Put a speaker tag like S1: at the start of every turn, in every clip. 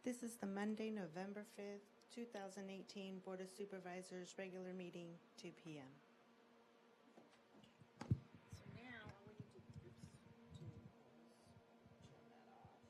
S1: This is the Monday, November 5th, 2018 Board of Supervisors regular meeting, 2 p.m.
S2: So now all we need to do is turn that off.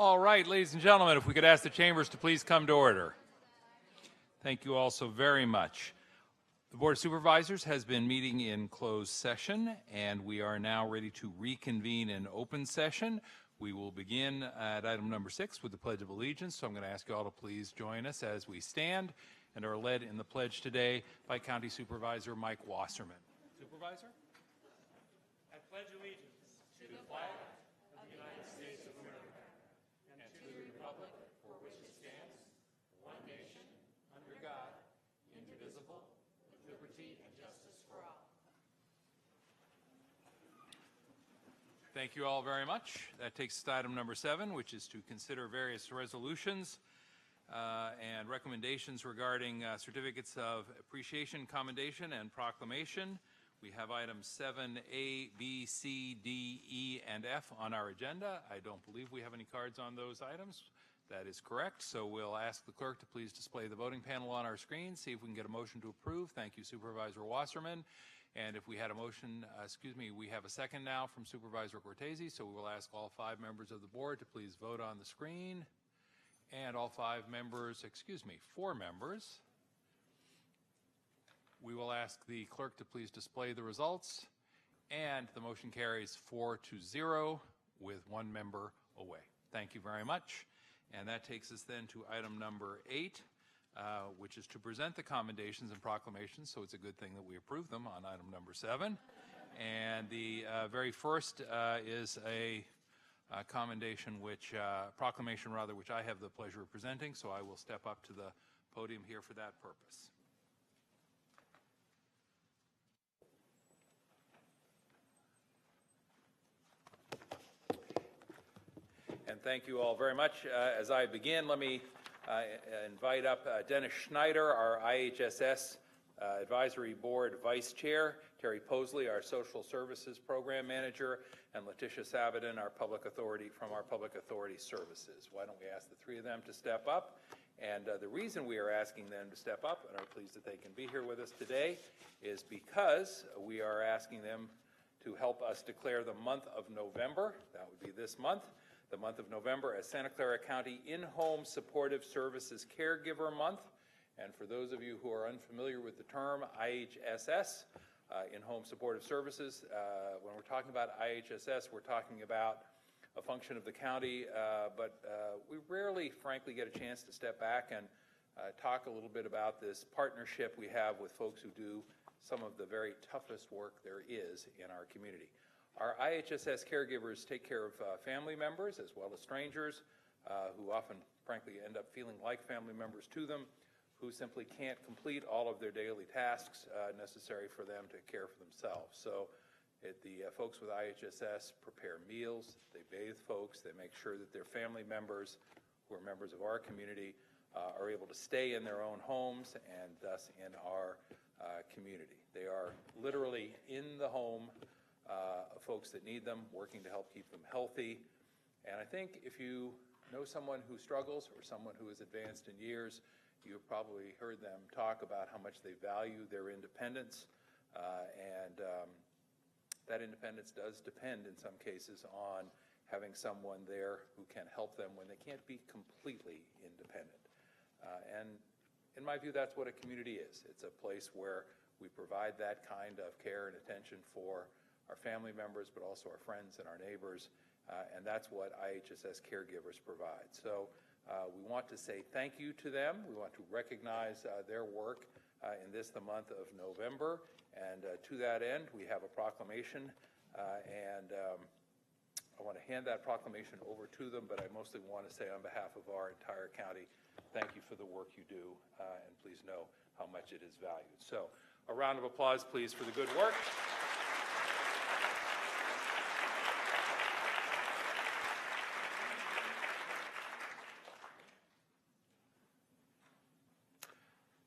S3: All right, ladies and gentlemen, if we could ask the chambers to please come to order. Thank you all so very much. The Board of Supervisors has been meeting in closed session, and we are now ready to reconvene in open session. We will begin at item number 6 with the Pledge of Allegiance, so I'm going to ask you all to please join us as we stand and are led in the pledge today by County Supervisor Mike Wasserman. Supervisor?
S4: I pledge allegiance to the flag of the United States of America and to the republic for which it stands, one nation, under God, indivisible, with liberty and justice for all.
S3: Thank you all very much. That takes us to item number 7, which is to consider various resolutions and recommendations regarding certificates of appreciation, commendation, and proclamation. We have items 7A, B, C, D, E, and F on our agenda. I don't believe we have any cards on those items. That is correct. So we'll ask the clerk to please display the voting panel on our screen, see if we can get a motion to approve. Thank you, Supervisor Wasserman. And if we had a motion, we have a second now from Supervisor Cortese, so we will ask all 5 members of the board to please vote on the screen. And all 4 members. We will ask the clerk to please display the results. And the motion carries 4-0 with 1 member away. Thank you very much. And that takes us then to item number 8. Which is to present the commendations and proclamations, so it's a good thing that we approve them on item number 7. And the very first is a proclamation which I have the pleasure of presenting, so I will step up to the podium here for that purpose. And thank you all very much. As I begin, let me invite up Dennis Schneider, our IHSS Advisory Board Vice Chair, Terry Posley, our Social Services Program Manager, and Letitia Sabaden, our Public Authority from our Public Authority Services. Why don't we ask the 3 of them to step up? And the reason we are asking them to step up, and are pleased that they can be here with us today, is because we are asking them to help us declare the month of November, that would be this month, the month of November as Santa Clara County In-Home Supportive Services Caregiver Month. And for those of you who are unfamiliar with the term IHSS, In-Home Supportive Services, when we're talking about IHSS, we're talking about a function of the county, but we rarely, frankly, get a chance to step back and talk a little bit about this partnership we have with folks who do some of the very toughest work there is in our community. Our IHSS caregivers take care of family members as well as strangers who often, frankly, end up feeling like family members to them, who simply can't complete all of their daily tasks necessary for them to care for themselves. So the folks with IHSS prepare meals, they bathe folks, they make sure that their family members, who are members of our community, are able to stay in their own homes and thus in our community. They are literally in the home folks that need them, working to help keep them healthy. And I think if you know someone who struggles or someone who is advanced in years, you've probably heard them talk about how much they value their independence. That independence does depend in some cases on having someone there who can help them when they can't be completely independent. And in my view, that's what a community is. It's a place where we provide that kind of care and attention for our family members, but also our friends and our neighbors, and that's what IHSS caregivers provide. So we want to say thank you to them. We want to recognize their work in the month of November, and to that end, we have a proclamation, and I want to hand that proclamation over to them, but I mostly want to say on behalf of our entire county, thank you for the work you do, and please know how much it is valued. So a round of applause, please, for the good work.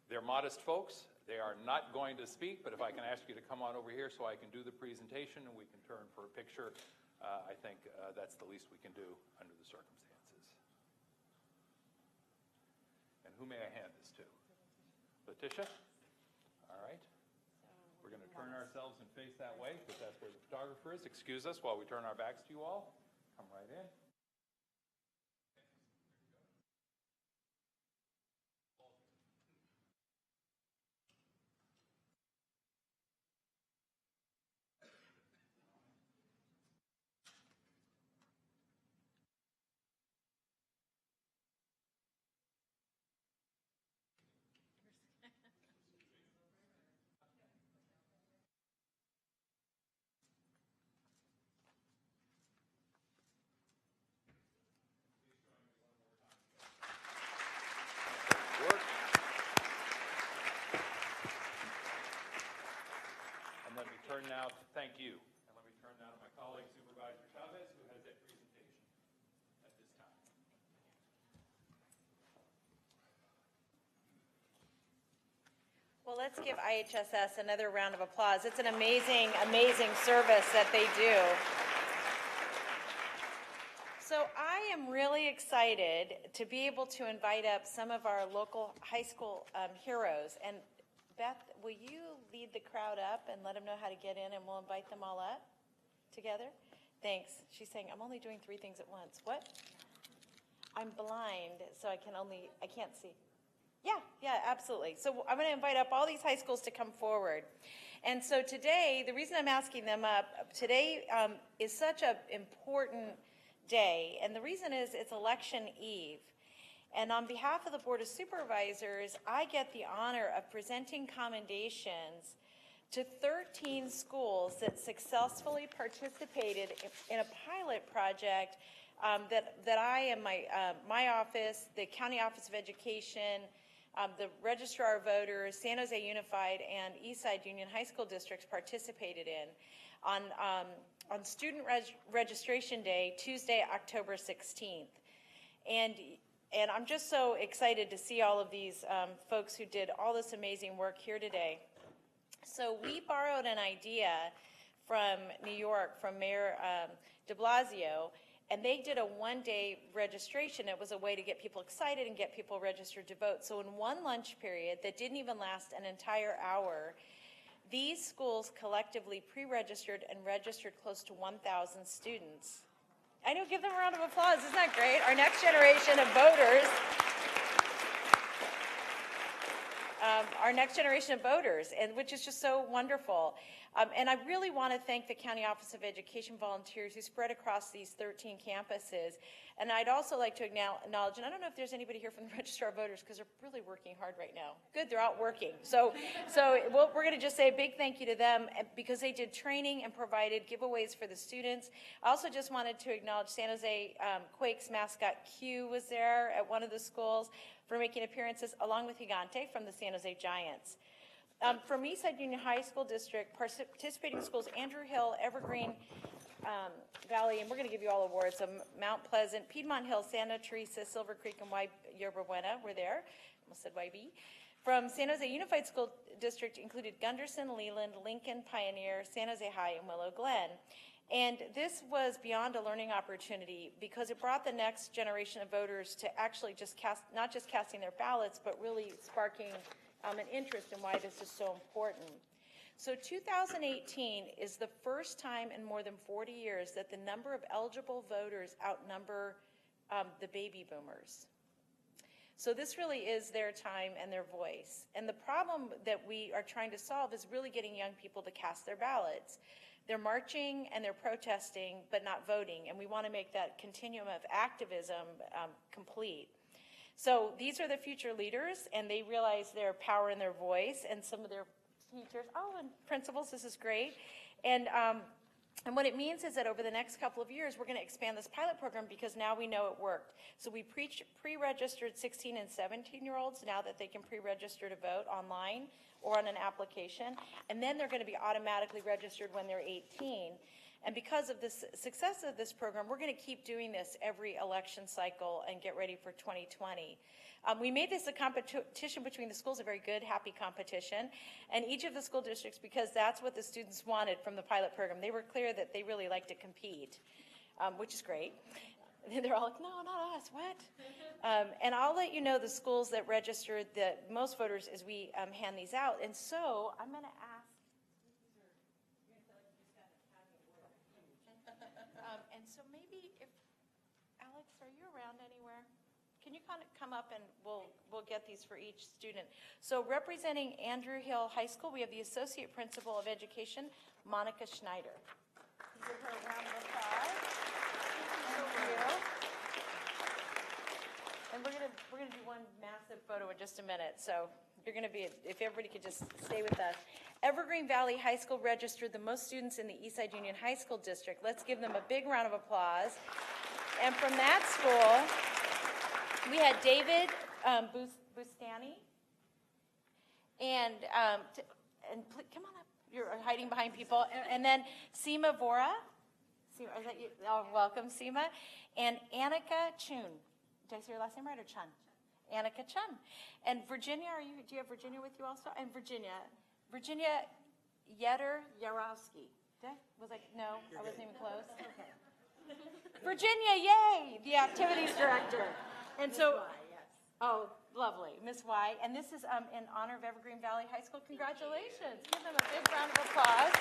S3: They're modest folks. They are not going to speak, but if I can ask you to come on over here so I can do the presentation and we can turn for a picture, I think that's the least we can do under the circumstances. And who may I hand this to? Letitia? All right. We're going to turn ourselves and face that way because that's where the photographer is. Excuse us while we turn our backs to you all. Come right in. thank you. And let me turn now to my colleague, Supervisor Chavez, who has a presentation at this time.
S5: Well, let's give IHSS another round of applause. It's an amazing, amazing service that they do. So I am really excited to be able to invite up some of our local high school heroes. And Beth, will you lead the crowd up and let them know how to get in, and we'll invite them all up together? Thanks. She's saying, I'm only doing 3 things at once. What? I'm blind, so I can't see. Yeah, absolutely. So I'm going to invite up all these high schools to come forward. And so today, the reason I'm asking them up, today is such an important day. And the reason is it's election eve. And on behalf of the Board of Supervisors, I get the honor of presenting commendations to 13 schools that successfully participated in a pilot project that I and my office, the County Office of Education, the Registrar of Voters, San Jose Unified, and Eastside Union High School Districts participated in on Student Registration Day, Tuesday, October 16th. And I'm just so excited to see all of these folks who did all this amazing work here today. So we borrowed an idea from New York, from Mayor de Blasio, and they did a one-day registration. It was a way to get people excited and get people registered to vote. So in one lunch period that didn't even last an entire hour, these schools collectively pre-registered and registered close to 1,000 students. I know, give them a round of applause. Isn't that great? Our next generation of voters. And which is just so wonderful. And I really want to thank the County Office of Education volunteers who spread across these 13 campuses. And I'd also like to acknowledge, and I don't know if there's anybody here from the Registrar of Voters because they're really working hard right now. Good, they're out working. So we're going to just say a big thank you to them because they did training and provided giveaways for the students. I also just wanted to acknowledge San Jose Quakes mascot Q was there at one of the schools for making appearances, along with Gigante from the San Jose Giants. From Eastside Union High School District, participating schools Andrew Hill, Evergreen Valley, and we're going to give you all awards, so Mount Pleasant, Piedmont Hill, Santa Teresa, Silver Creek, and Yerba Buena were there. Almost said YB. From San Jose Unified School District included Gunderson, Leland, Lincoln, Pioneer, San Jose High, and Willow Glen. And this was beyond a learning opportunity because it brought the next generation of voters to actually not just casting their ballots, but really sparking an interest in why this is so important. So 2018 is the first time in more than 40 years that the number of eligible voters outnumber the baby boomers. So this really is their time and their voice. And the problem that we are trying to solve is really getting young people to cast their ballots. They're marching and they're protesting, but not voting, and we want to make that continuum of activism complete. So these are the future leaders, and they realize their power in their voice, and some of their teachers, and principals, this is great. And what it means is that over the next couple of years, we're going to expand this pilot program because now we know it worked. So we pre-registered 16 and 17-year-olds now that they can pre-register to vote online or on an application, and then they're going to be automatically registered when they're 18. And because of the success of this program, we're going to keep doing this every election cycle and get ready for 2020. We made this a competition between the schools, a very good, happy competition, and each of the school districts, because that's what the students wanted from the pilot program. They were clear that they really like to compete, which is great. And they're all like, no, not us, what? And I'll let you know the schools that registered the most voters as we hand these out. And so I'm going to ask, and so maybe if, Alex, are you around anywhere? Can you kind of come up and we'll get these for each student. So representing Andrew Hill High School, we have the Associate Principal of Education, Monica Schneider. Give her a round of applause. And we're gonna do one massive photo in just a minute. So you're gonna be, if everybody could just stay with us. Evergreen Valley High School registered the most students in the Eastside Union High School District. Let's give them a big round of applause. And from that school, we had David Bustani. And come on up. You're hiding behind people. And then Seema Vora. Seema, is that you? Oh, welcome, Seema. And Annika Chun. Did I say your last name right, or Chun? Annika Chun. And Virginia, do you have Virginia with you also? And Virginia Yarowski. No, I wasn't even close. Okay. Virginia, yay, the activities director. And so, oh, lovely, Miss Y. And this is in honor of Evergreen Valley High School. Congratulations. Give them a big round of applause.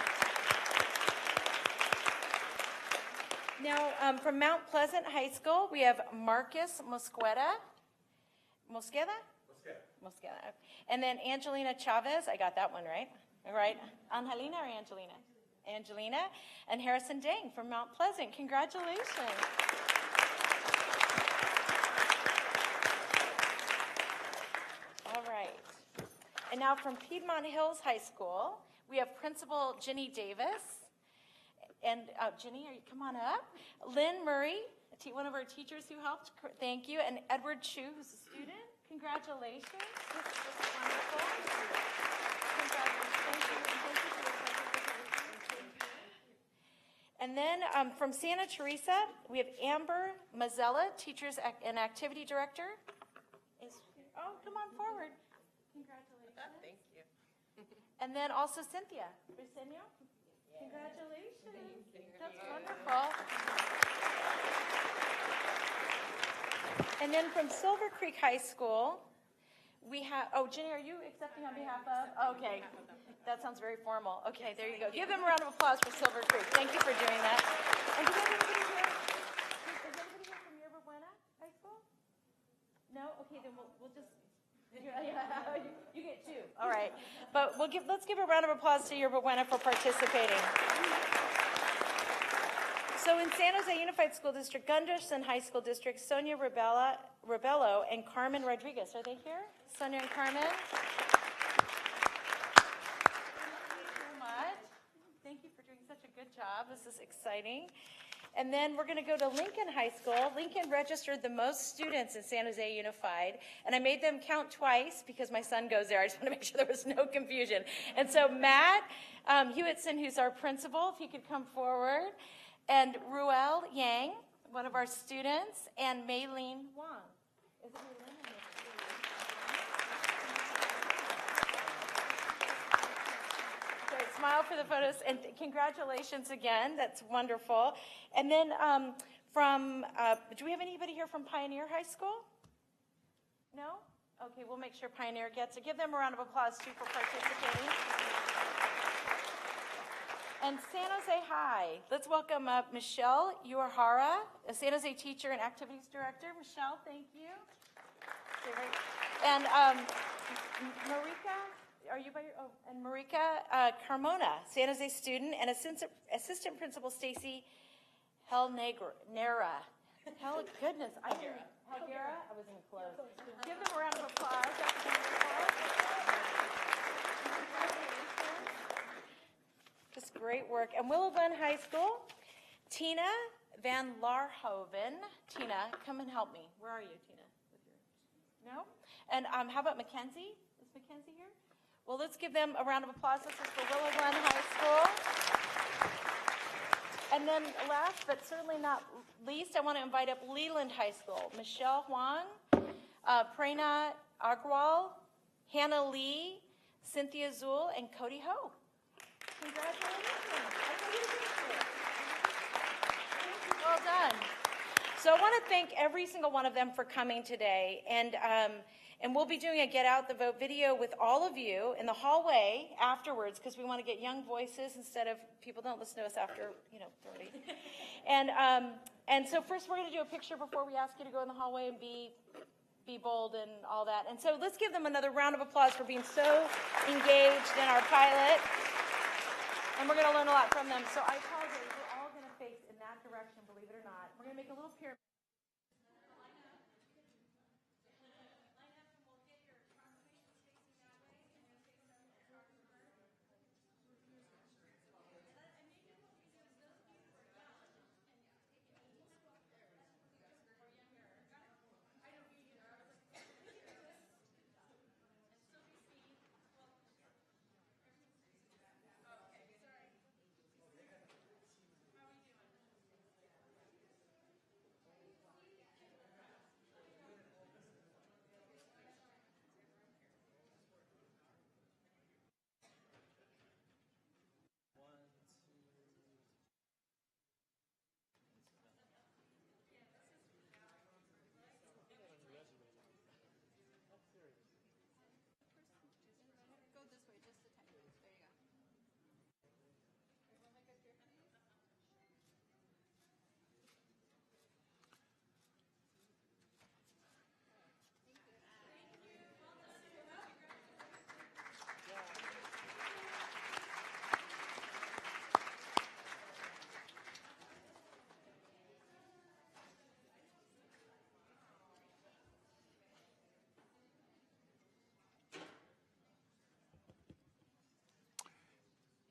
S5: Now, from Mount Pleasant High School, we have Marcus Mosqueda. Mosqueda. And then Angelina Chavez. I got that one right. All right. Angelina or Angelina? Angelina. And Harrison Dang from Mount Pleasant. Congratulations. All right. And now from Piedmont Hills High School, we have Principal Ginny Davis. And Ginny, come on up. Lynn Murray, one of our teachers who helped. Thank you. And Edward Chu, who's a student. Congratulations. This is wonderful. Congratulations. Thank you. And thank you for your participation. And then from Santa Teresa, we have Amber Mazzella, Teachers and Activity Director. Oh, come on forward. Congratulations.
S2: Thank you.
S5: And then also Cynthia Briseño. Congratulations. That's wonderful. And then from Silver Creek High School, we have, Ginny, are you accepting on behalf of? Okay, that sounds very formal. Okay, there you go. Give them a round of applause for Silver Creek. Thank you for doing that. And do we have anybody here? Is anybody here from Yerba Buena High School? No? Okay, then we'll just, you get two. All right. But let's give a round of applause to Yerba Buena for participating. So in San Jose Unified School District, Gunderson High School District, Sonia Rebello and Carmen Rodriguez. Are they here? Sonia and Carmen? Thank you so much. Thank you for doing such a good job. This is exciting. And then we're going to go to Lincoln High School. Lincoln registered the most students in San Jose Unified, and I made them count twice because my son goes there. I just want to make sure there was no confusion. And so Matt Hewitson, who's our principal, if he could come forward, and Ruel Yang, one of our students, and Maylene Wang. Is it Maylene? Okay, smile for the photos, and congratulations again. That's wonderful. And then do we have anybody here from Pioneer High School? No? Okay, we'll make sure Pioneer gets it. Give them a round of applause, too, for participating. And San Jose High, let's welcome up Michelle Uehara, a San Jose teacher and activities director. Michelle, thank you. And Marika, are you by your, and Marika Carmona, San Jose student, and assistant principal Stacy Helnera. Hell, goodness, Helgera, I wasn't close. Give them a round of applause. That's wonderful. Just great work. And Willow Glen High School, Tina Van Larhoven. Tina, come and help me. Where are you, Tina? No? And how about Mackenzie? Is Mackenzie here? Well, let's give them a round of applause. This is for Willow Glen High School. And then last, but certainly not least, I want to invite up Leland High School. Michelle Huang, Prerna Agrawal, Hannah Lee, Cynthia Zool, and Cody Ho. Congratulations. Well done. So I want to thank every single one of them for coming today. And we'll be doing a Get Out the Vote video with all of you in the hallway afterwards, because we want to get young voices instead of people don't listen to us after, 30. And so first we're going to do a picture before we ask you to go in the hallway and be bold and all that. And so let's give them another round of applause for being so engaged in our pilot. And we're going to learn a lot from them. So I apologize. We're all going to face in that direction, believe it or not. We're going to make a little pyramid.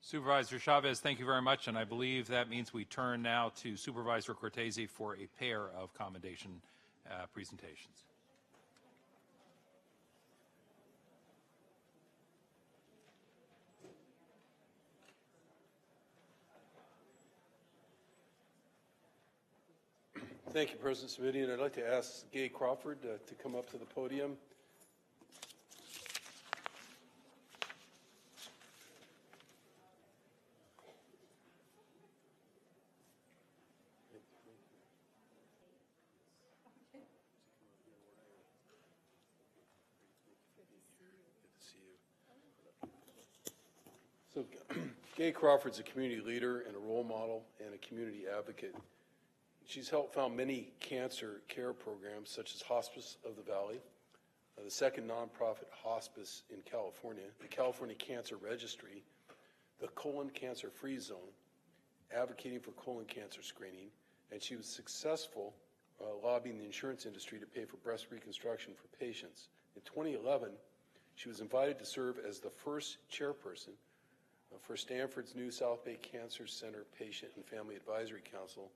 S3: Supervisor Chavez, thank you very much, and I believe that means we turn now to Supervisor Cortese for a pair of commendation presentations.
S6: Thank you, President Smitty, and I'd like to ask Gay Crawford to come up to the podium. So, Gay Crawford's a community leader and a role model and a community advocate. She's helped found many cancer care programs such as Hospice of the Valley, the second nonprofit hospice in California, the California Cancer Registry, the Colon Cancer Free Zone, advocating for colon cancer screening, and she was successful lobbying the insurance industry to pay for breast reconstruction for patients. In 2011, she was invited to serve as the first chairperson for Stanford's new South Bay Cancer Center Patient and Family Advisory Council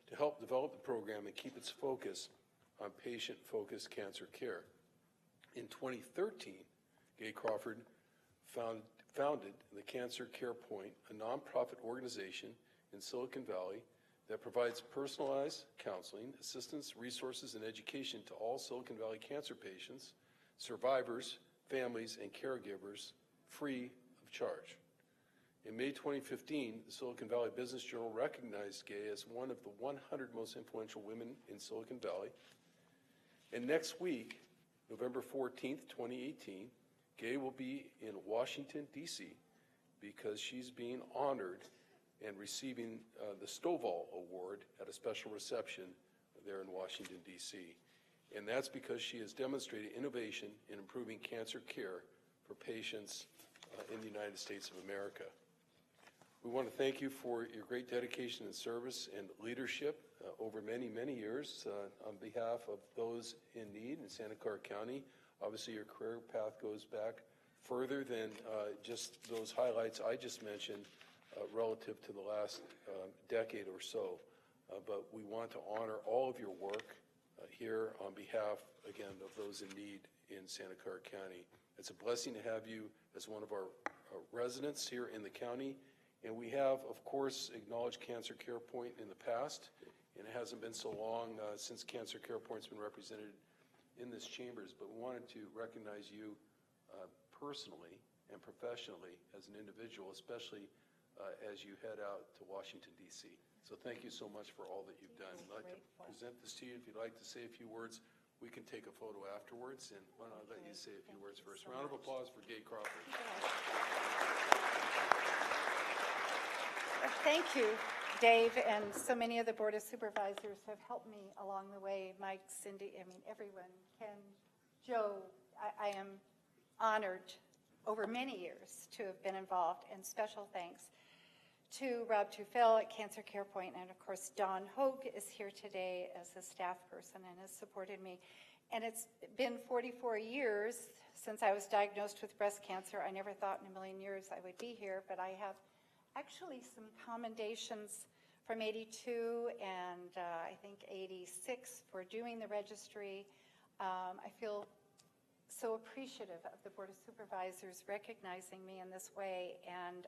S6: to help develop the program and keep its focus on patient-focused cancer care. In 2013, Gay Crawford founded the Cancer Care Point, a nonprofit organization in Silicon Valley that provides personalized counseling, assistance, resources, and education to all Silicon Valley cancer patients, survivors, families, and caregivers, free of charge. In May 2015, the Silicon Valley Business Journal recognized Gay as one of the 100 most influential women in Silicon Valley. And next week, November 14th, 2018, Gay will be in Washington, D.C., because she's being honored and receiving the Stovall Award at a special reception there in Washington, D.C. And that's because she has demonstrated innovation in improving cancer care for patients in the United States of America. We want to thank you for your great dedication and service and leadership over many, many years on behalf of those in need in Santa Clara County. Obviously, your career path goes back further than just those highlights I just mentioned relative to the last decade or so. But we want to honor all of your work here on behalf, again, of those in need in Santa Clara County. It's a blessing to have you as one of our residents here in the county. And we have, of course, acknowledged Cancer Care Point in the past, and it hasn't been so long since Cancer Care Point's been represented in this chambers, but we wanted to recognize you personally and professionally as an individual, especially as you head out to Washington, D.C. So thank you so much for all that you've done. I'd like to present this to you. If you'd like to say a few words, we can take a photo afterwards, and why don't I let you say a few words first. Round of applause for Gay Crawford.
S7: Thank you, Dave, and so many of the Board of Supervisors have helped me along the way. Mike, Cindy, I mean, everyone, Ken, Joe, I am honored over many years to have been involved, and special thanks to Rob Tufel at Cancer Care Point, and of course Don Hogue is here today as a staff person and has supported me. And it's been 44 years since I was diagnosed with breast cancer. I never thought in a million years I would be here, but I have actually some commendations from 82 and I think 86 for doing the registry. I feel so appreciative of the Board of Supervisors recognizing me in this way, and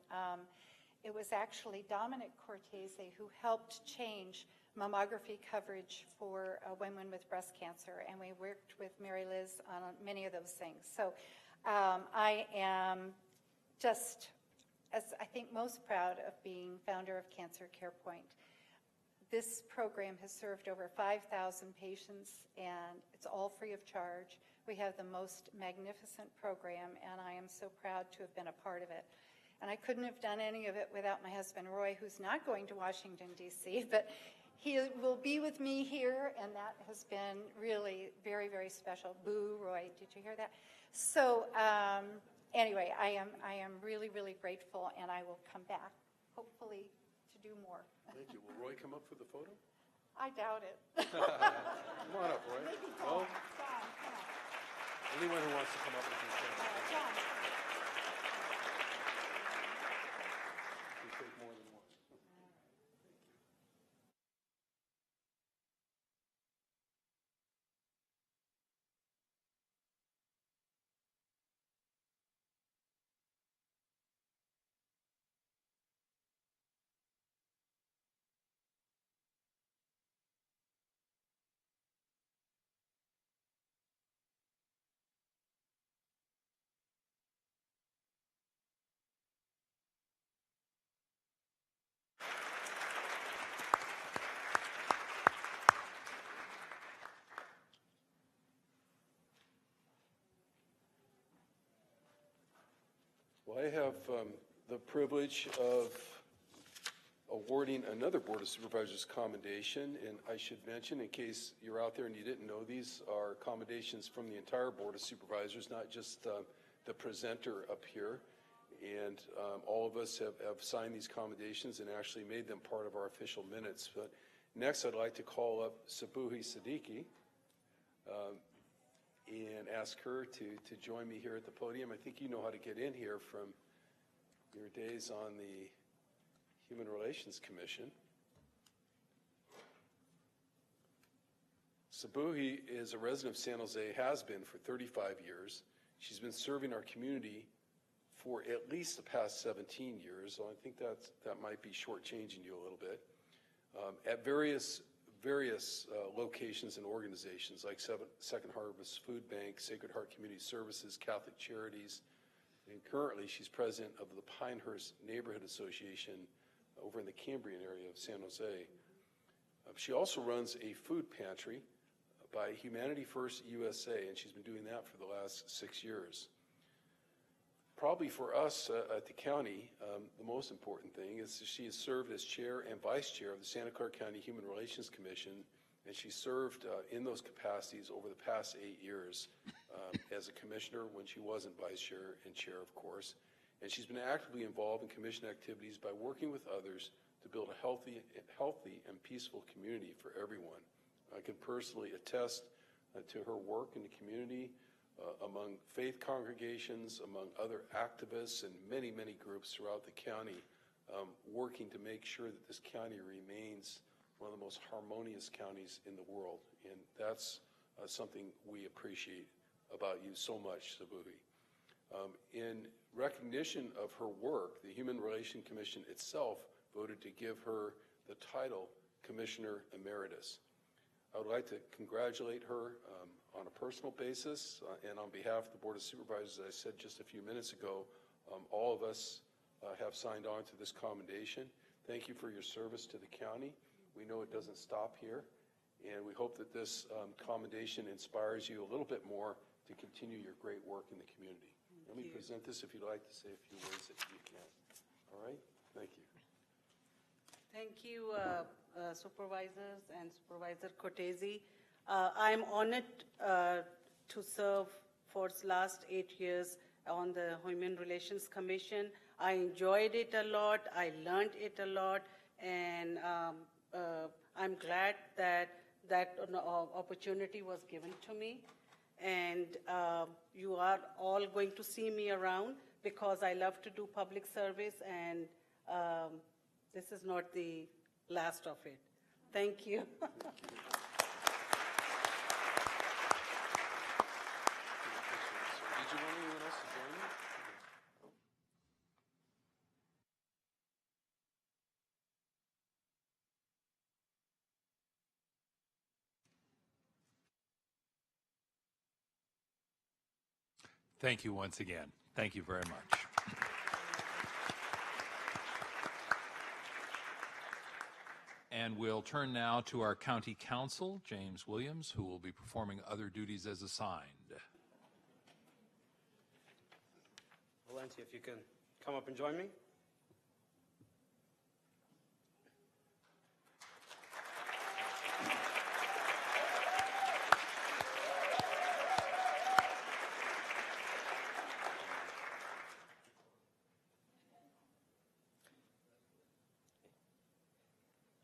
S7: it was actually Dominic Cortese who helped change mammography coverage for women with breast cancer, and we worked with Mary Liz on many of those things. So I am just, as I think, most proud of being founder of Cancer Care Point. This program has served over 5,000 patients, and it's all free of charge. We have the most magnificent program, and I am so proud to have been a part of it. And I couldn't have done any of it without my husband, Roy, who's not going to Washington, D.C., but he will be with me here, and that has been really very, very special. Boo, Roy, did you hear that? So anyway, I am really, really grateful, and I will come back, hopefully, to do more.
S6: Thank you. Will Roy come up for the photo?
S7: I doubt it.
S6: Come on up, Roy.
S7: Maybe
S6: No?
S7: John, come on.
S6: Anyone who wants to come up with you can. Well, I have the privilege of awarding another Board of Supervisors commendation, and I should mention, in case you're out there and you didn't know, these are commendations from the entire Board of Supervisors, not just the presenter up here. And all of us have signed these commendations and actually made them part of our official minutes. But next, I'd like to call up Sabuhi Siddiqui and ask her to join me here at the podium. I think you know how to get in here from your days on the Human Relations Commission. Sabuhi is a resident of San Jose, has been for 35 years. She's been serving our community for at least the past 17 years, so I think that might be shortchanging you a little bit. At various locations and organizations like Second Harvest Food Bank, Sacred Heart Community Services, Catholic Charities, and currently she's president of the Pinehurst Neighborhood Association over in the Cambrian area of San Jose. She also runs a food pantry by Humanity First USA, and she's been doing that for the last 6 years. Probably for us at the county, the most important thing is that she has served as chair and vice chair of the Santa Clara County Human Relations Commission, and she served in those capacities over the past 8 years as a commissioner when she wasn't vice chair and chair, of course. And she's been actively involved in commission activities by working with others to build a healthy and peaceful community for everyone. I can personally attest to her work in the community, among faith congregations, among other activists, and many, many groups throughout the county, working to make sure that this county remains one of the most harmonious counties in the world. And that's something we appreciate about you so much, Sabuhi. In recognition of her work, the Human Relations Commission itself voted to give her the title Commissioner Emeritus. I would like to congratulate her on a personal basis and on behalf of the Board of Supervisors. As I said just a few minutes ago, all of us have signed on to this commendation. Thank you for your service to the county. We know it doesn't stop here, and we hope that this commendation inspires you a little bit more to continue your great work in the community. Let me present this if you'd like to say a few words that you can. All right? Thank you.
S8: Thank you, Supervisors and Supervisor Cortese. I'm honored to serve for the last 8 years on the Human Relations Commission. I enjoyed it a lot, I learned it a lot, and I'm glad that that opportunity was given to me. And you are all going to see me around because I love to do public service, and this is not the last of it. Thank you.
S6: Did you want anyone else to join you?
S9: Thank you once again. Thank you very much. And we'll turn now to our County Counsel, James Williams, who will be performing other duties as assigned.
S10: Valencia, if you can come up and join me.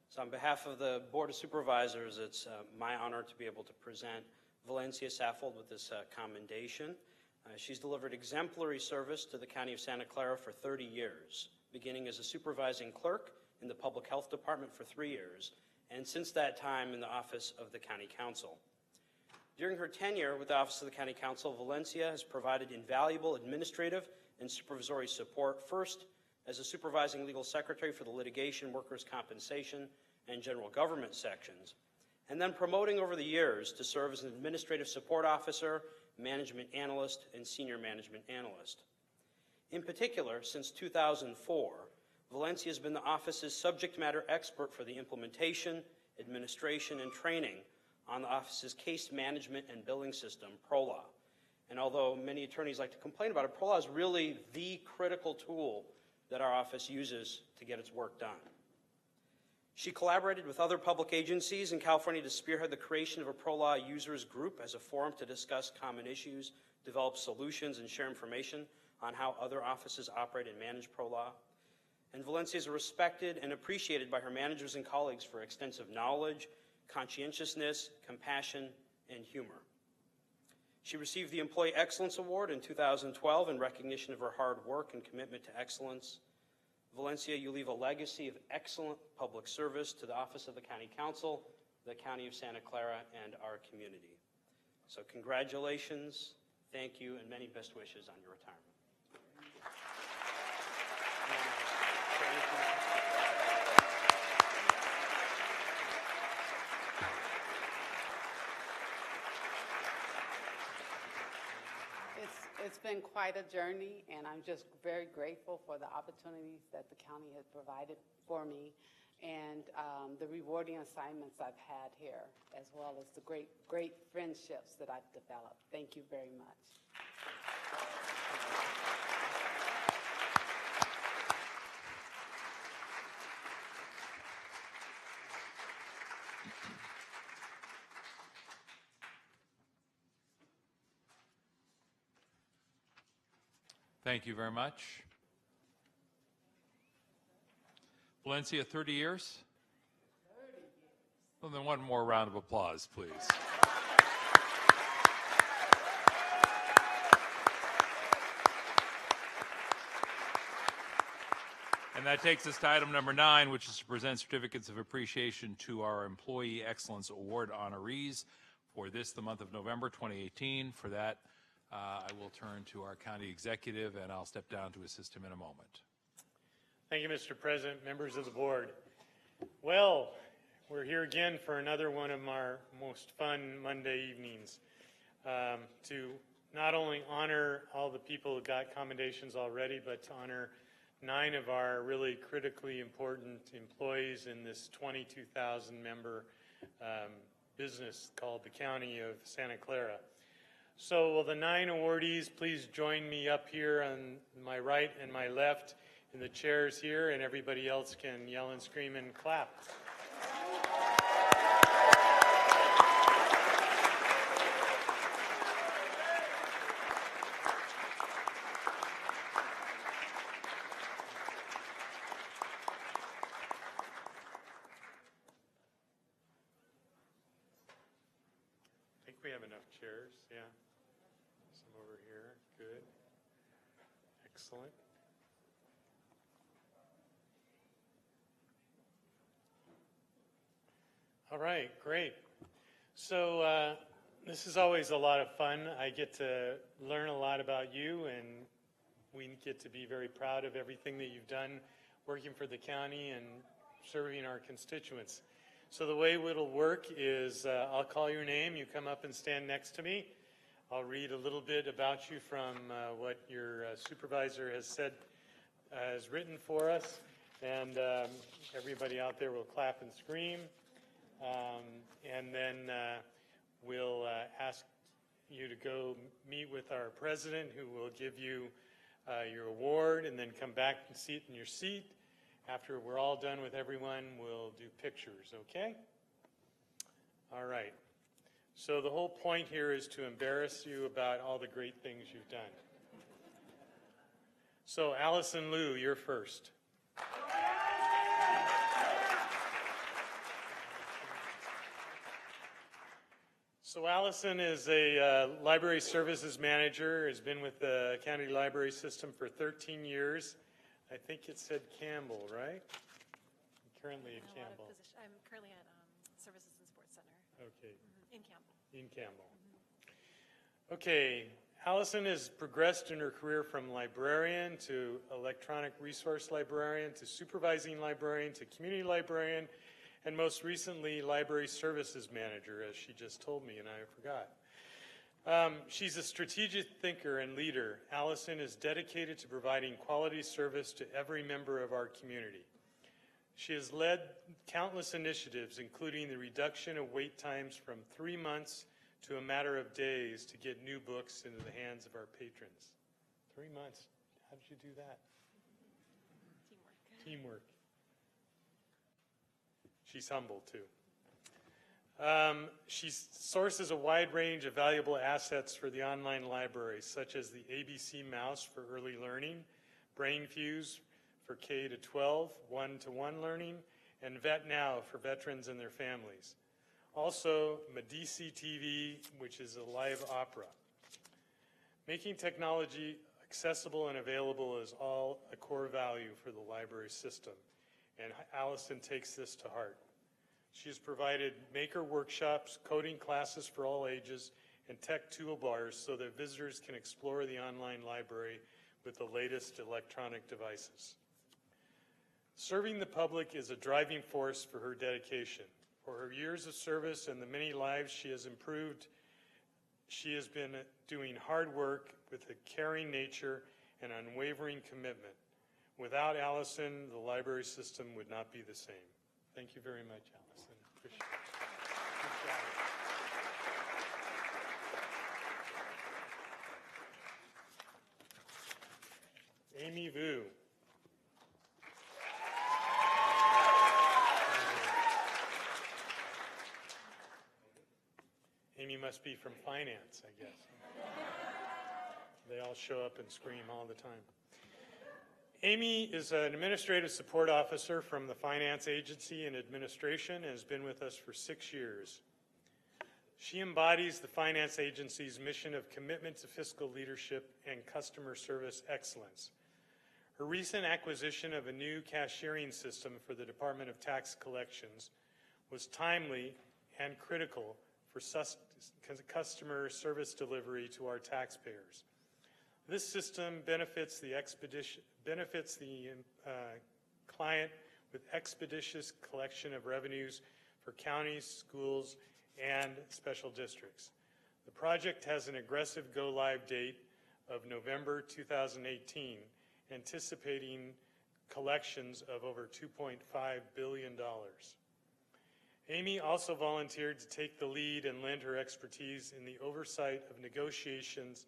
S10: So on behalf of the Board of Supervisors, it's my honor to be able to present Valencia Saffold with this commendation. She's delivered exemplary service to the County of Santa Clara for 30 years, beginning as a supervising clerk in the Public Health Department for 3 years, and since that time in the Office of the County Counsel. During her tenure with the Office of the County Counsel, Valencia has provided invaluable administrative and supervisory support, first as a supervising legal secretary for the litigation, workers' compensation, and general government sections, and then promoting over the years to serve as an administrative support officer, management analyst, and senior management analyst. In particular, since 2004, Valencia has been the office's subject matter expert for the implementation, administration, and training on the office's case management and billing system, ProLaw, and although many attorneys like to complain about it, pro law is really the critical tool that our office uses to get its work done. She collaborated with other public agencies in California to spearhead the creation of a pro law users group as a forum to discuss common issues, develop solutions, and share information on how other offices operate and manage pro law. And Valencia is respected and appreciated by her managers and colleagues for extensive knowledge, conscientiousness, compassion, and humor. She received the Employee Excellence Award in 2012 in recognition of her hard work and commitment to excellence. Valencia, you leave a legacy of excellent public service to the Office of the County Council, the County of Santa Clara, and our community. So congratulations, thank you, and many best wishes on your retirement.
S11: It's been quite a journey, and I'm just very grateful for the opportunities that the county has provided for me and the rewarding assignments I've had here, as well as the great friendships that I've developed. Thank you very much.
S9: Thank you very much. Valencia, 30 years? 30 years. Well, then one more round of applause, please. And that takes us to item number 9, which is to present certificates of appreciation to our Employee Excellence Award honorees for the month of November 2018. For that, I will turn to our county executive, and I'll step down to assist him in a moment.
S4: Thank you, Mr. President, members of the board. Well, we're here again for another one of our most fun Monday evenings to not only honor all the people who got commendations already, but to honor 9 of our really critically important employees in this 22,000 member business called the County of Santa Clara. So will the 9 awardees please join me up here on my right and my left in the chairs here, and everybody else can yell and scream and clap. I think we have enough chairs, yeah. Some over here, good. Excellent. All right, great. So this is always a lot of fun. I get to learn a lot about you, and we get to be very proud of everything that you've done working for the county and serving our constituents. So the way it'll work is I'll call your name, you come up and stand next to me. I'll read a little bit about you from what your supervisor has said, has written for us, and everybody out there will clap and scream. And then we'll ask you to go meet with our president, who will give you your award, and then come back and sit in your seat. After we're all done with everyone, we'll do pictures, okay? All right. So the whole point here is to embarrass you about all the great things you've done. So Allison Liu, you're first. So Allison is a library services manager, has been with the county library system for 13 years. I think it said Campbell, right? Currently at Campbell.
S2: I'm currently at Services and Sports Center.
S4: Okay.
S2: In Campbell.
S4: In Campbell. Okay, Allison has progressed in her career from librarian to electronic resource librarian to supervising librarian to community librarian, and most recently library services manager, as she just told me and I forgot. She's a strategic thinker and leader. Allison is dedicated to providing quality service to every member of our community. She has led countless initiatives, including the reduction of wait times from 3 months to a matter of days to get new books into the hands of our patrons. 3 months. How did you do that? Teamwork. She's humble, too. She sources a wide range of valuable assets for the online library, such as the ABC Mouse for early learning, BrainFuse for K-12, one-to-one learning, and VetNow for veterans and their families. Also, Medici TV, which is a live opera. Making technology accessible and available is all a core value for the library system, and Allison takes this to heart. She has provided maker workshops, coding classes for all ages, and tech toolbars so that visitors can explore the online library with the latest electronic devices. Serving the public is a driving force for her dedication. For her years of service and the many lives she has improved, she has been doing hard work with a caring nature and unwavering commitment. Without Allison, the library system would not be the same. Thank you very much, Allison. Appreciate it. Good job. Amy Vu. Amy must be from finance, I guess. They all show up and scream all the time. Amy is an administrative support officer from the Finance Agency and Administration and has been with us for 6 years. She embodies the Finance Agency's mission of commitment to fiscal leadership and customer service excellence. Her recent acquisition of a new cashiering system for the Department of Tax Collections was timely and critical for customer service delivery to our taxpayers. This system benefits the client with expeditious collection of revenues for counties, schools, and special districts. The project has an aggressive go-live date of November 2018, anticipating collections of over $2.5 billion. Amy also volunteered to take the lead and lend her expertise in the oversight of negotiations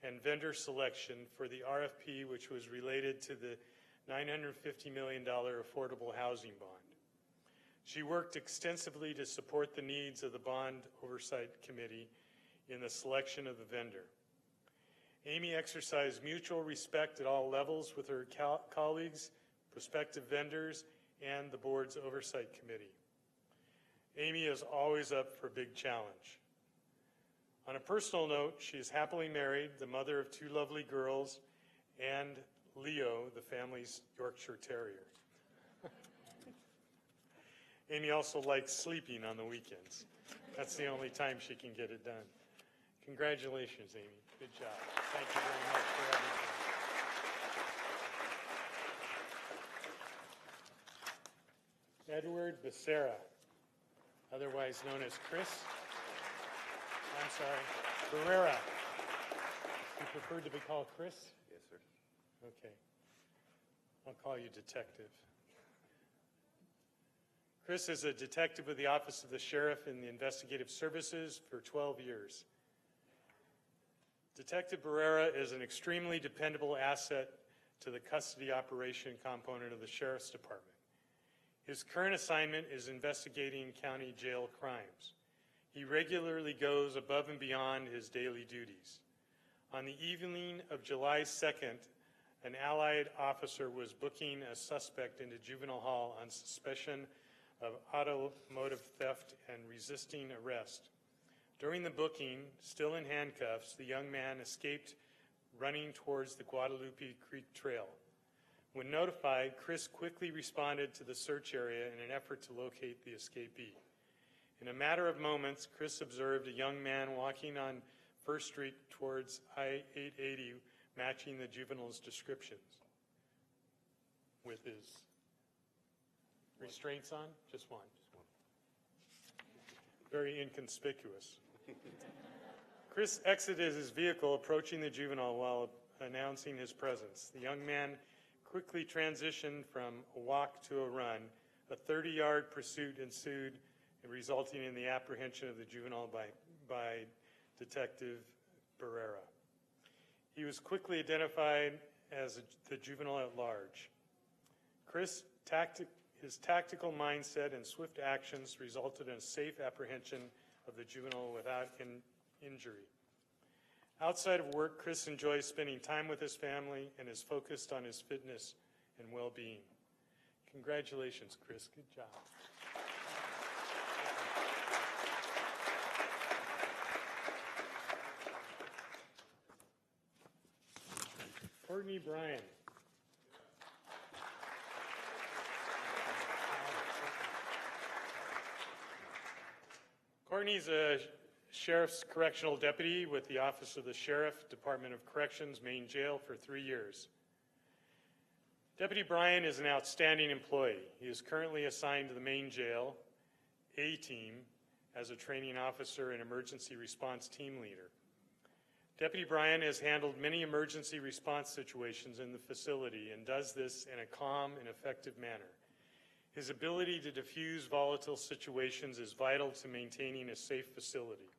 S4: and vendor selection for the RFP, which was related to the $950 million affordable housing bond. She worked extensively to support the needs of the Bond Oversight Committee in the selection of the vendor. Amy exercised mutual respect at all levels with her colleagues, prospective vendors, and the board's Oversight Committee. Amy is always up for a big challenge. On a personal note, she is happily married, the mother of 2 lovely girls, and Leo, the family's Yorkshire Terrier. Amy also likes sleeping on the weekends. That's the only time she can get it done. Congratulations, Amy. Good job. Thank you very much for everything. Edward Becerra, otherwise known as Chris. I'm sorry, Barrera. You prefer to be called Chris?
S12: Yes, sir.
S4: Okay. I'll call you Detective. Chris is a detective with the Office of the Sheriff in the Investigative Services for 12 years. Detective Barrera is an extremely dependable asset to the custody operation component of the Sheriff's Department. His current assignment is investigating county jail crimes. He regularly goes above and beyond his daily duties. On the evening of July 2nd, an allied officer was booking a suspect into juvenile hall on suspicion of automotive theft and resisting arrest. During the booking, still in handcuffs, the young man escaped running towards the Guadalupe Creek Trail. When notified, Chris quickly responded to the search area in an effort to locate the escapee. In a matter of moments, Chris observed a young man walking on First Street towards I-880, matching the juvenile's descriptions. With his restraints on? Just one. Very inconspicuous. Chris exited his vehicle, approaching the juvenile while announcing his presence. The young man quickly transitioned from a walk to a run. A 30-yard pursuit ensued, resulting in the apprehension of the juvenile by
S12: by Detective Barrera. He was quickly identified as the juvenile at large. His tactical mindset and swift actions resulted in a safe apprehension of the juvenile without injury. Outside of work, Chris enjoys spending time with his family and is focused on his fitness and well-being. Congratulations, Chris. Good job. Courtney Bryan. Courtney's a Sheriff's Correctional Deputy with the Office of the Sheriff, Department of Corrections, Main Jail for 3 years. Deputy Bryan is an outstanding employee. He is currently assigned to the Main Jail A-Team as a training officer and emergency response team leader. Deputy Bryan has handled many emergency response situations in the facility and does this in a calm and effective manner. His ability to diffuse volatile situations is vital to maintaining a safe facility.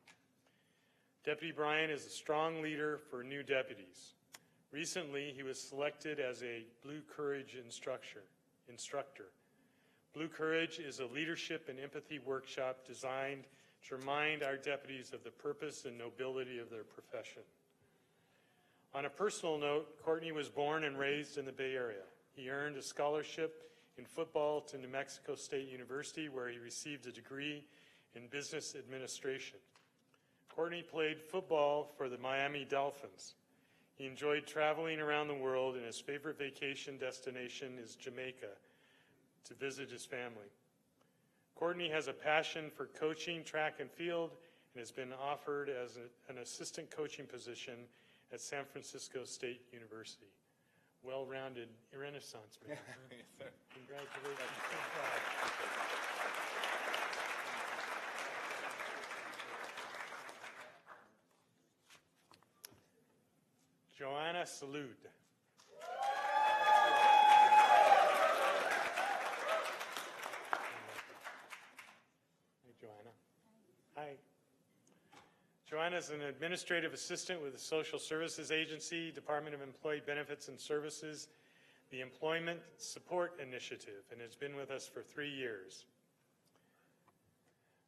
S12: Deputy Bryan is a strong leader for new deputies. Recently, he was selected as a Blue Courage instructor. Blue Courage is a leadership and empathy workshop designed to remind our deputies of the purpose and nobility of their profession. On a personal note, Courtney was born and raised in the Bay Area. He earned a scholarship in football to New Mexico State University, where he received a degree in business administration. Courtney played football for the Miami Dolphins. He enjoyed traveling around the world, and his favorite vacation destination is Jamaica to visit his family. Courtney has a passion for coaching track and field and has been offered as an assistant coaching position at San Francisco State University. Well-rounded Renaissance man.
S3: Yes, sir.
S12: Congratulations. Joanna Salud. Hi, Joanna. Hi. Joanna is an administrative assistant with the Social Services Agency, Department of Employee Benefits and Services, the Employment Support Initiative, and has been with us for 3 years.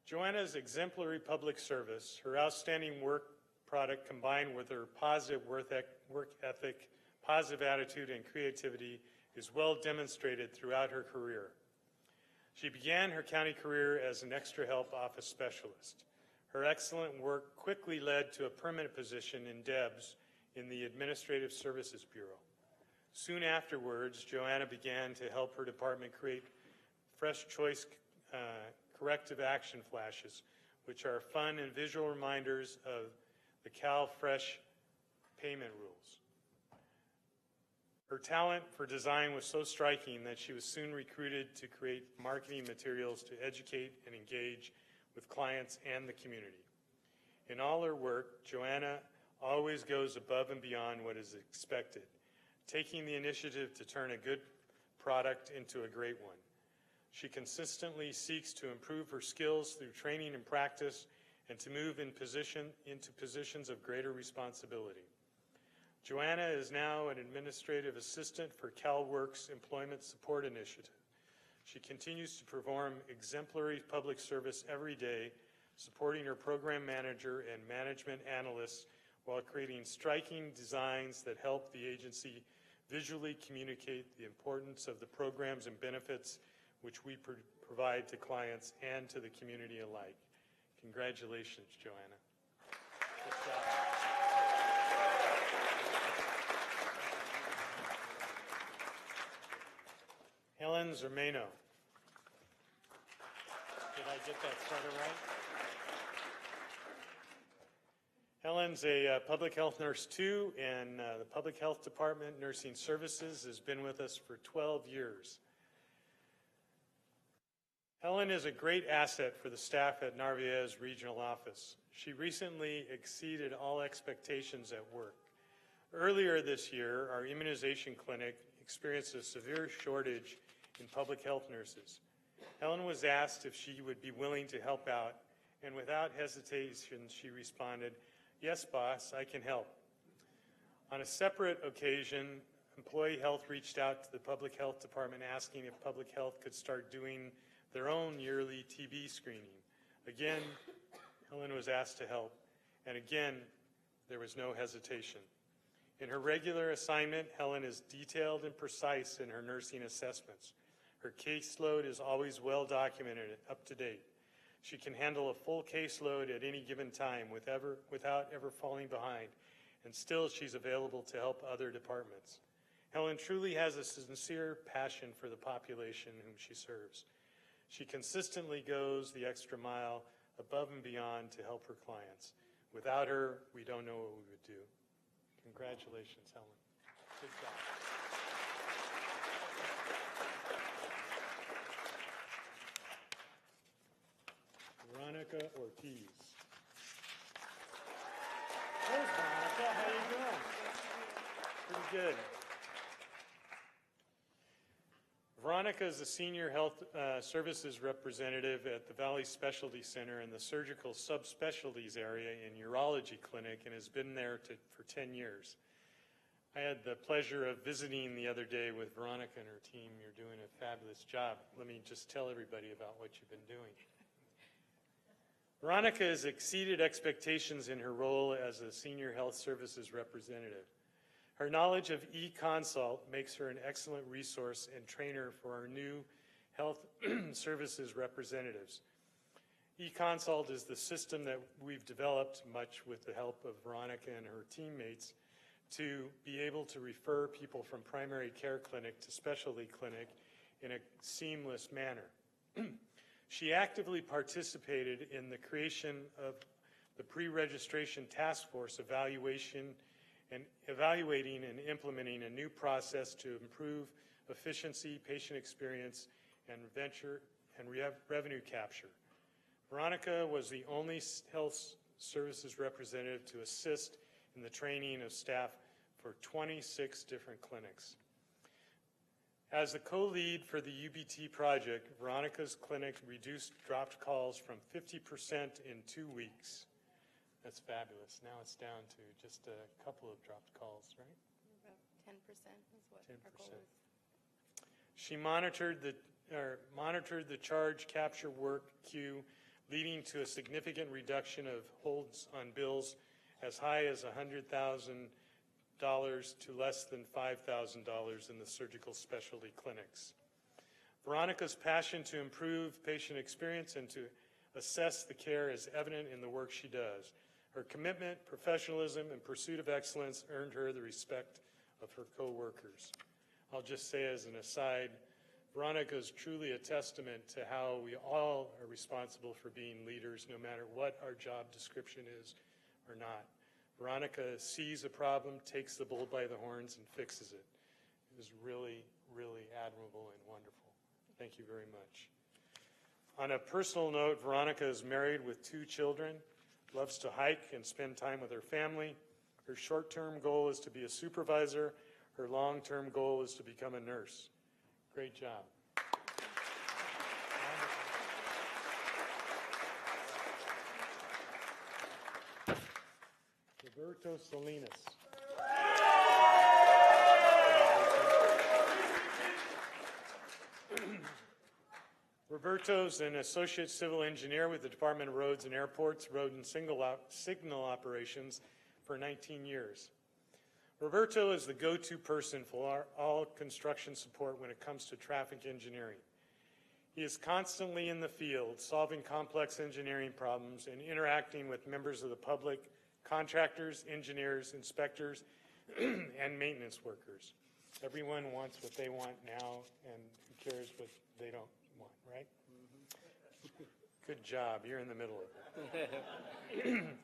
S12: Joanna's exemplary public service, her outstanding work product combined with her positive work ethic, positive attitude, and creativity is well demonstrated throughout her career. She began her county career as an extra help office specialist. Her excellent work quickly led to a permanent position in DEBS in the Administrative Services Bureau. Soon afterwards, Joanna began to help her department create Fresh Choice corrective action flashes, which are fun and visual reminders of the Cal Fresh payment rules. Her talent for design was so striking that she was soon recruited to create marketing materials to educate and engage with clients and the community. In all her work, Joanna always goes above and beyond what is expected, taking the initiative to turn a good product into a great one. She consistently seeks to improve her skills through training and practice and to move into positions of greater responsibility. Joanna is now an administrative assistant for CalWorks Employment Support Initiative. She continues to perform exemplary public service every day, supporting her program manager and management analysts while creating striking designs that help the agency visually communicate the importance of the programs and benefits which we provide to clients and to the community alike. Congratulations, Joanna. Good job. Helen Zermano. Did I get that started right? Helen's a public health nurse too, and the Public Health Department Nursing Services has been with us for 12 years. Helen is a great asset for the staff at Narvaez Regional Office. She recently exceeded all expectations at work. Earlier this year, our immunization clinic experienced a severe shortage in public health nurses. Helen was asked if she would be willing to help out, and without hesitation, she responded, "Yes, boss, I can help." On a separate occasion, Employee Health reached out to the Public Health Department asking if Public Health could start doing their own yearly TB screening. Again, Helen was asked to help, and again, there was no hesitation. In her regular assignment, Helen is detailed and precise in her nursing assessments. Her caseload is always well documented and up to date. She can handle a full caseload at any given time without ever falling behind, and still she's available to help other departments. Helen truly has a sincere passion for the population whom she serves. She consistently goes the extra mile above and beyond to help her clients. Without her, we don't know what we would do. Congratulations, Helen. Good job. Veronica Ortiz. There's Veronica. How you doing? Pretty good. Veronica is the Senior Health Services Representative at the Valley Specialty Center in the Surgical Subspecialties area in Urology Clinic and has been there for 10 years. I had the pleasure of visiting the other day with Veronica and her team. You're doing a fabulous job. Let me just tell everybody about what you've been doing. Veronica has exceeded expectations in her role as a Senior Health Services Representative. Her knowledge of eConsult makes her an excellent resource and trainer for our new health services representatives. eConsult is the system that we've developed, much with the help of Veronica and her teammates, to be able to refer people from primary care clinic to specialty clinic in a seamless manner. She actively participated in the creation of the pre-registration task force evaluating and implementing a new process to improve efficiency, patient experience, and revenue capture. Veronica was the only health services representative to assist in the training of staff for 26 different clinics. As the co-lead for the UBT project, Veronica's clinic reduced dropped calls from 50% in 2 weeks. That's fabulous. Now it's down to just a couple of dropped calls, right?
S5: About 10% is what
S12: 10%.
S5: our goal is.
S12: She monitored the charge capture work queue, leading to a significant reduction of holds on bills as high as $100,000 to less than $5,000 in the surgical specialty clinics. Veronica's passion to improve patient experience and to assess the care is evident in the work she does. Her commitment, professionalism, and pursuit of excellence earned her the respect of her co-workers. I'll just say as an aside, Veronica is truly a testament to how we all are responsible for being leaders, no matter what our job description is or not. Veronica sees a problem, takes the bull by the horns, and fixes it. It is really, really admirable and wonderful. Thank you very much. On a personal note, Veronica is married with 2 children, loves to hike and spend time with her family. Her short-term goal is to be a supervisor. Her long-term goal is to become a nurse. Great job. Roberto Salinas. Roberto's an associate civil engineer with the Department of Roads and Airports, Road and Signal Operations for 19 years. Roberto is the go-to person for all construction support when it comes to traffic engineering. He is constantly in the field, solving complex engineering problems and interacting with members of the public, contractors, engineers, inspectors, and maintenance workers. Everyone wants what they want now, and who cares what they don't want, right? Good job. You're in the middle of it.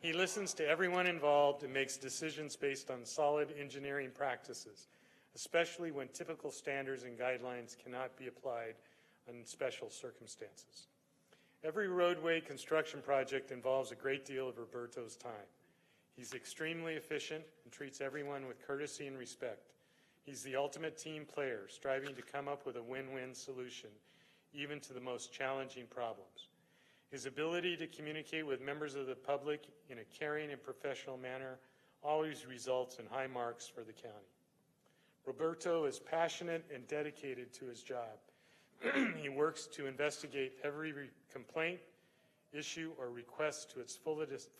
S12: He listens to everyone involved and makes decisions based on solid engineering practices, especially when typical standards and guidelines cannot be applied in special circumstances. Every roadway construction project involves a great deal of Roberto's time. He's extremely efficient and treats everyone with courtesy and respect. He's the ultimate team player, striving to come up with a win-win solution, even to the most challenging problems. His ability to communicate with members of the public in a caring and professional manner always results in high marks for the county. Roberto is passionate and dedicated to his job. He works to investigate every complaint, issue, or request to its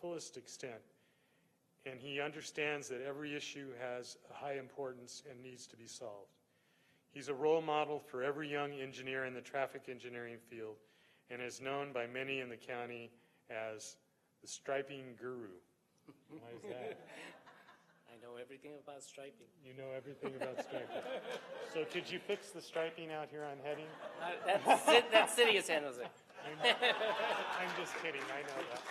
S12: fullest extent, and he understands that every issue has a high importance and needs to be solved. He's a role model for every young engineer in the traffic engineering field and is known by many in the county as the striping guru. Why is that?
S13: I know everything about striping.
S12: You know everything about striping. So could you fix the striping out here on Heading?
S13: That's City of San Jose.
S12: I'm just kidding, I know that.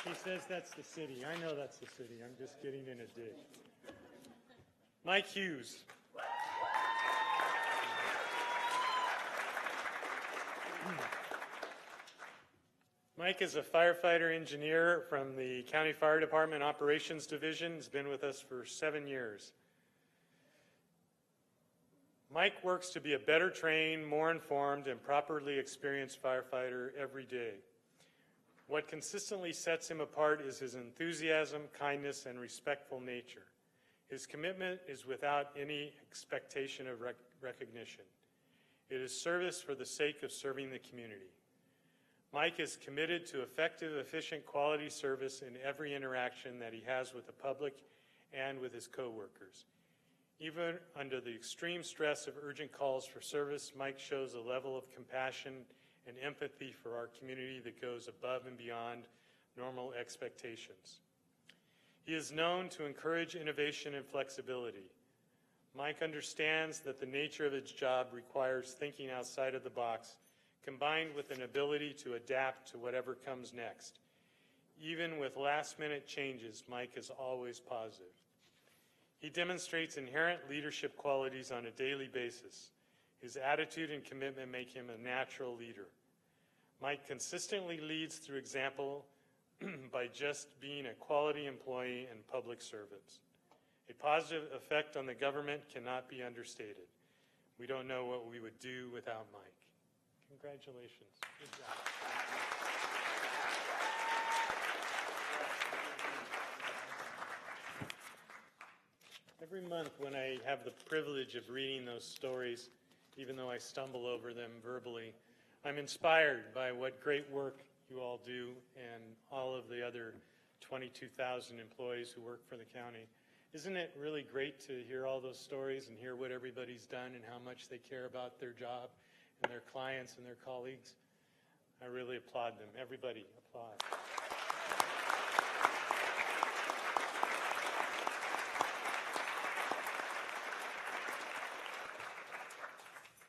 S12: He says that's the city. I know that's the city. I'm just getting in a dig. Mike Hughes. Mike is a firefighter engineer from the County Fire Department Operations Division. He's been with us for 7 years. Mike works to be a better trained, more informed, and properly experienced firefighter every day. What consistently sets him apart is his enthusiasm, kindness, and respectful nature. His commitment is without any expectation of recognition. It is service for the sake of serving the community. Mike is committed to effective, efficient, quality service in every interaction that he has with the public and with his coworkers. Even under the extreme stress of urgent calls for service, Mike shows a level of compassion and empathy for our community that goes above and beyond normal expectations. He is known to encourage innovation and flexibility. Mike understands that the nature of his job requires thinking outside of the box, combined with an ability to adapt to whatever comes next. Even with last-minute changes, Mike is always positive. He demonstrates inherent leadership qualities on a daily basis. His attitude and commitment make him a natural leader. Mike consistently leads through example by just being a quality employee and public servant. A positive effect on the government cannot be understated. We don't know what we would do without Mike. Congratulations. Good job. Every month when I have the privilege of reading those stories, even though I stumble over them verbally, I'm inspired by what great work you all do and all of the other 22,000 employees who work for the county. Isn't it really great to hear all those stories and hear what everybody's done and how much they care about their job and their clients and their colleagues? I really applaud them. Everybody applaud.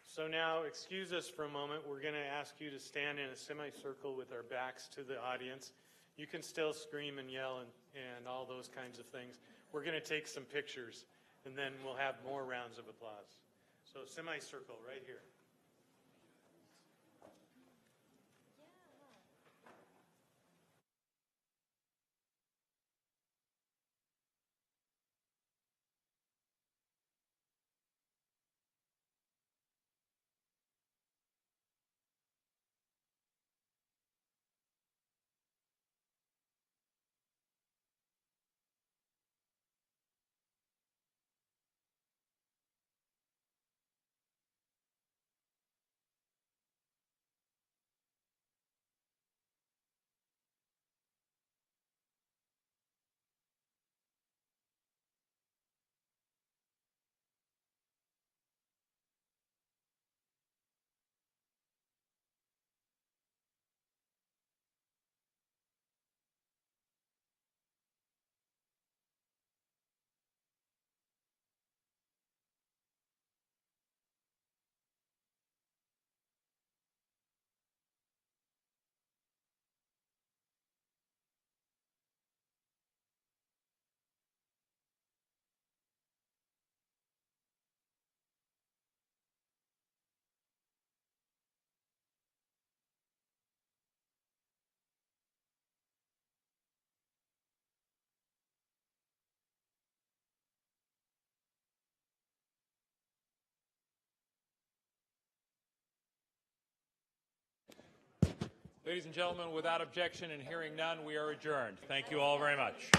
S12: So now, excuse us for a moment. We're going to ask you to stand in a semicircle with our backs to the audience. You can still scream and yell and all those kinds of things. We're going to take some pictures, and then we'll have more rounds of applause. So semicircle right here.
S9: Ladies and gentlemen, without objection and hearing none, we are adjourned. Thank you all very much.